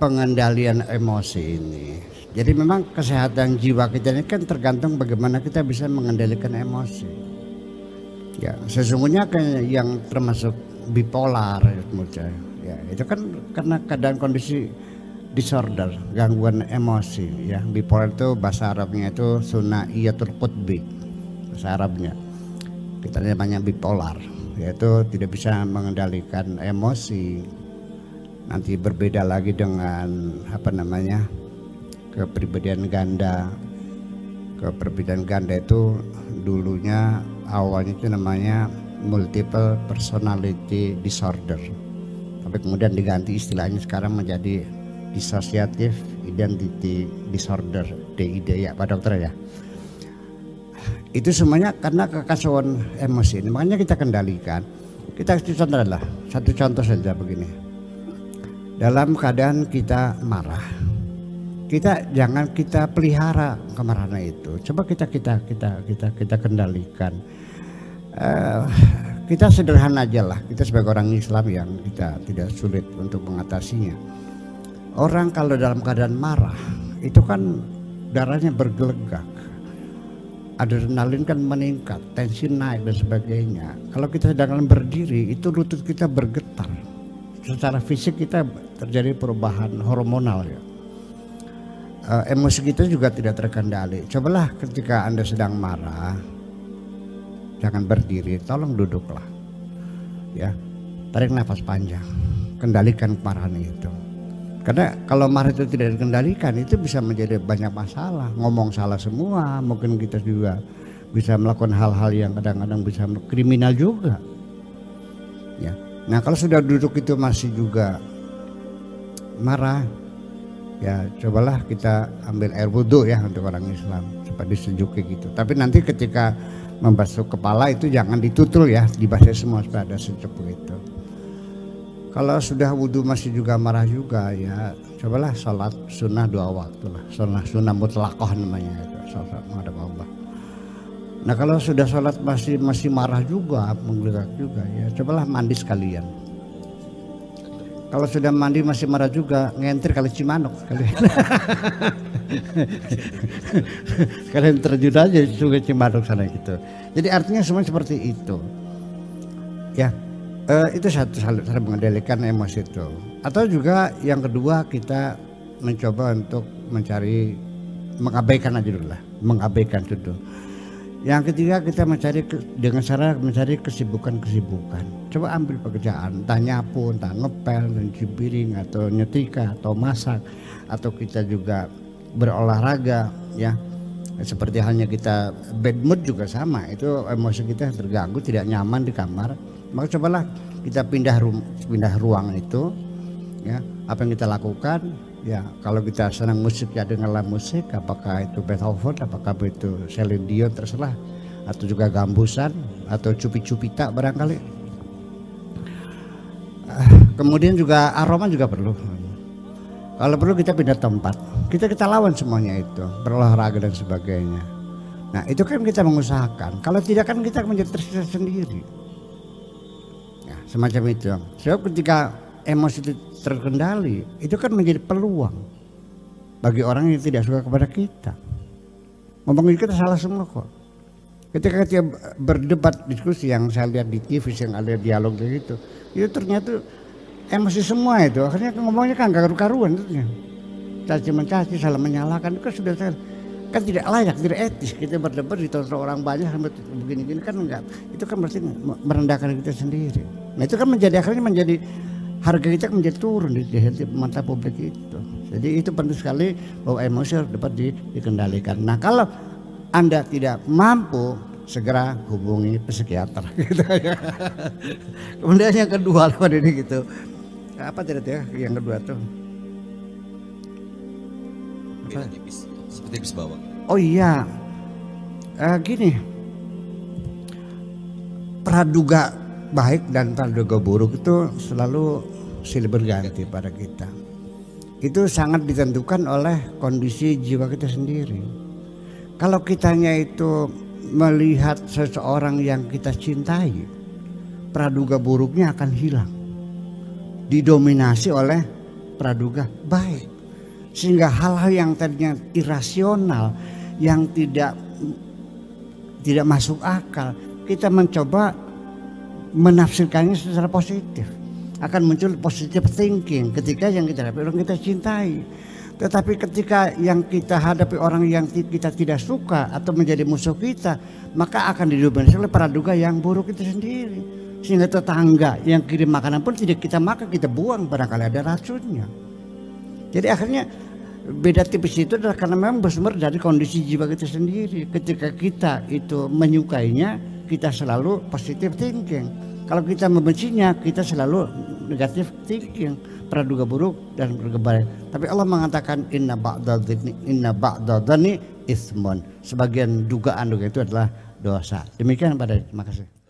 pengendalian emosi ini. Jadi memang kesehatan jiwa kita ini kan tergantung bagaimana kita bisa mengendalikan emosi. Ya, sesungguhnya kayak yang termasuk bipolar ya, itu kan karena keadaan kondisi disorder, gangguan emosi ya. Bipolar itu bahasa Arabnya itu sunaiyatul qutbi. Bahasa Arabnya. Kita namanya bipolar, yaitu tidak bisa mengendalikan emosi. Nanti berbeda lagi dengan kepribadian ganda. Kepribadian ganda itu dulunya awalnya itu namanya multiple personality disorder, tapi kemudian diganti istilahnya sekarang menjadi dissociative identity disorder, DID ya Pak Dokter ya. Itu semuanya karena kekacauan emosi ini, makanya kita kendalikan. Kita satu contoh saja begini. Dalam keadaan kita marah, kita jangan kita pelihara kemarahan itu. Coba kita kendalikan. Kita sederhana aja lah. Kita sebagai orang Islam yang kita tidak sulit untuk mengatasinya. Orang kalau dalam keadaan marah itu kan darahnya bergelegak, adrenalin kan meningkat, tensi naik dan sebagainya. Kalau kita sedang berdiri itu lutut kita bergetar. Secara fisik kita terjadi perubahan hormonal ya. Emosi kita juga tidak terkendali. Cobalah ketika Anda sedang marah, jangan berdiri, tolong duduklah. Ya, tarik nafas panjang, kendalikan kemarahan itu. Karena kalau marah itu tidak dikendalikan, itu bisa menjadi banyak masalah. Ngomong salah semua, mungkin kita juga bisa melakukan hal-hal yang kadang-kadang bisa kriminal juga. Ya. Nah kalau sudah duduk itu masih juga marah, ya cobalah kita ambil air wudhu ya untuk orang Islam supaya disejuki gitu. Tapi nanti ketika membasuh kepala itu jangan ditutul ya, dibasahi semua supaya ada sejuk begitu. Kalau sudah wudhu masih juga marah juga ya, cobalah sholat sunnah 2 waktu lah, sunnah mutlaqah namanya itu, sholat menghadap Allah. Nah kalau sudah sholat masih marah juga, menggelegak juga ya, cobalah mandi sekalian. Kalau sudah mandi masih marah juga, ngentir kali Cimanuk sekalian. Kalian terjun aja sungai Cimanuk sana gitu. Jadi artinya semua seperti itu. Ya, itu satu cara mengendalikan emosi itu. Atau juga yang kedua kita mencoba untuk mengabaikan aja dulu lah, mengabaikan dulu. Yang ketiga kita dengan cara mencari kesibukan. Coba ambil pekerjaan, entah nyapu, entah ngepel, cuci piring, atau nyetrika, atau masak, atau kita juga berolahraga ya. Seperti halnya kita bad mood juga sama, itu emosi kita terganggu, tidak nyaman di kamar. Maka cobalah kita pindah ruang itu ya. Apa yang kita lakukan? Ya, kalau kita senang musik ya dengarlah musik, apakah itu Beethoven, apakah itu Celine Dion terserah, atau juga Gambusan atau Cupita barangkali. Kemudian juga aroma juga perlu. Kalau perlu kita pindah tempat, kita lawan semuanya itu, berolahraga dan sebagainya. Nah itu kan kita mengusahakan. Kalau tidak kan kita menjadi tersisa sendiri. Ya, semacam itu. Sebab ketika emosi itu terkendali, itu kan menjadi peluang bagi orang yang tidak suka kepada kita. Ngomongin kita salah semua kok. Ketika kita berdebat diskusi yang saya lihat di TV, yang ada dialog gitu, itu ternyata emosi semua itu. Akhirnya ngomongnya kan gak karu-karuan itu. Caci mencaci, salah menyalahkan, itu kan sudah kan tidak layak, tidak etis kita berdebat ditonton orang banyak sampai begini-gini kan enggak. Itu kan berarti merendahkan kita sendiri. Nah itu kan akhirnya menjadi harga kita menjadi turun di mata publik itu. Jadi itu penting sekali bahwa emosi harus dapat dikendalikan. Nah kalau Anda tidak mampu, segera hubungi psikiater gitu ya. Kemudian yang kedua lewat ini gitu. Apa tidak ya yang kedua tuh? Seperti bis bawah. Oh iya. Gini. Praduga baik dan praduga buruk itu selalu silih berganti pada kita. Itu sangat ditentukan oleh kondisi jiwa kita sendiri. Kalau kitanya itu melihat seseorang yang kita cintai, praduga buruknya akan hilang. Didominasi oleh praduga baik. Sehingga hal-hal yang tadinya irasional, yang tidak masuk akal, kita mencoba menafsirkannya secara positif. Akan muncul positive thinking ketika yang kita hadapi orang kita cintai. Tetapi ketika yang kita hadapi orang yang kita tidak suka atau menjadi musuh kita, maka akan didominasi oleh praduga yang buruk itu sendiri. Sehingga tetangga yang kirim makanan pun tidak kita makan, kita buang, barangkali ada racunnya. Jadi akhirnya beda tipis itu adalah karena memang bersumber dari kondisi jiwa kita sendiri. Ketika kita itu menyukainya, kita selalu positive thinking. Kalau kita membencinya, kita selalu negatif thinking, praduga buruk dan praduga baik. Tapi Allah mengatakan inna ba'dadh-dhanni itsmun. Sebagian dugaan itu adalah dosa. Demikian pada, terima kasih.